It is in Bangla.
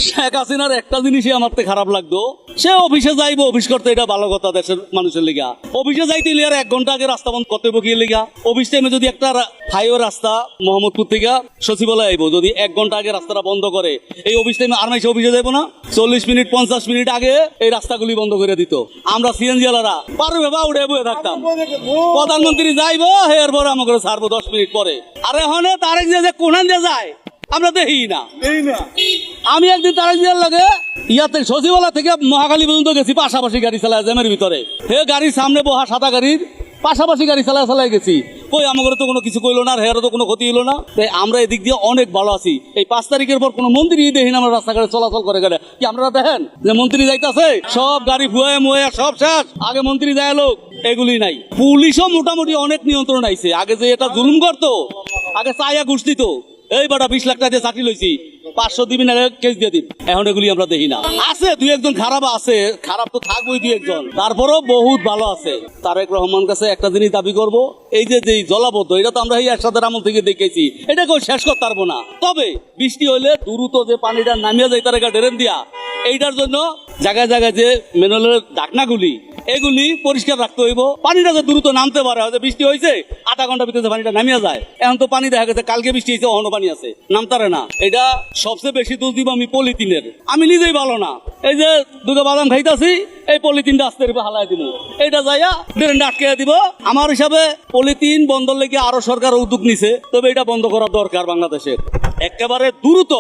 শেখ হাসিনার একটা জিনিসই আমার তো খারাপ লাগতো, সে অফিসে যাইবো, অফিস করতে, এটা ভালো কথা দেশের মানুষের লিগা। অফিসে যাইতে আর 1 ঘন্টা আগে রাস্তা বন্ধ করতে বকিয়ে লিগা। অফিস টাইমে যদি একটা হাইওয়ে রাস্তা মোহাম্মদপুর থেকে সচিবালয় আইবো, যদি 1 ঘন্টা আগে রাস্তাটা বন্ধ করে, এই অফিস টাইমে আর মাইসে অফিসে যাইবো না, 40 মিনিট 50 মিনিট আগে এই রাস্তাগুলি বন্ধ করে দিত। আমরা সিএনজি ওয়ালারা পারবে বা উড়ে বয়ে থাকতাম, প্রধানমন্ত্রী যাইবো এরপর আমাকে ছাড়বো 10 মিনিট পরে। আর এখন তারেক যে কোনান দিয়ে যায় আমরা দেখি না। আমি একদিন তারেক জিয়ার লাগে ইয়াতে সচিবালয় থেকে মহাখালী পর্যন্ত গেছি, পাশাপাশি গাড়ি চালায় জ্যামের ভিতরে। হে গাড়ির সামনে বহা সাদা গাড়ির পাশাপাশি গাড়ি চালায় গেছি, কই আমাকে তো কোনো কিছু কইলো না, আর হেয়ারও তো কোনো ক্ষতি হলো না। তাই আমরা এদিক দিয়ে অনেক ভালো আছি। এই 5 তারিখের পর কোনো মন্ত্রী দেখি না আমরা রাস্তাঘাটে চলাচল করে গেলে। কি আপনারা দেখেন যে মন্ত্রী যাইতেছে, সব গাড়ি ফুয়ে মুয়ে সব শেষ, আগে মন্ত্রী যায় লোক, এগুলি নাই। পুলিশও মোটামুটি অনেক নিয়ন্ত্রণ আইছে। আগে যে এটা জুলুম করতো, আগে চাইয়া ঘুষ দিত, এই বাটা 20 লাখ টাকা দিয়ে চাকরি লইছি, 500 দিবি না কেস দিয়ে দিন। এখন এগুলি আমরা দেখি না। আছে 2-1 খারাপ আছে, খারাপ তো থাকবোই 2-1, তারপরও বহুত ভালো আছে। তারেক রহমান কাছে একটা জিনিস দাবি করব, এই যে জলাবদ্ধ, এটা তো আমরা এই একসাথে আমল থেকে দেখেছি, এটা কেউ শেষ করতে পারবো না। তবে বৃষ্টি হইলে দ্রুত যে পানিটা নামিয়ে যায় তার ড্রেন দিয়া, এইটার জন্য জায়গায় জায়গায় যে ম্যানুয়ালের ঢাকনাগুলি এগুলি পরিষ্কার রাখতে হইব। পানিটা যে দ্রুত নামতে পারে, হয়তো বৃষ্টি হয়েছে আধা ঘন্টা ভিতরে পানিটা নামিয়ে যায়। এখন তো পানি দেখা গেছে কালকে বৃষ্টি হয়েছে, অন্য পানি আছে, নামতারে না। এটা সবচেয়ে বেশি দোষ দিব আমি পলিথিনের। আমি নিজেই ভালো না, এই যে দুটো বাদাম খাইতাছি, এই পলিথিনটা আস্তে হালাই দিব, এইটা যাইয়া ড্রেনটা আটকে দিব। আমার হিসাবে পলিথিন বন্ধ লেগে আরো সরকার উদ্যোগ নিছে, তবে এটা বন্ধ করা দরকার বাংলাদেশের একেবারে দ্রুত।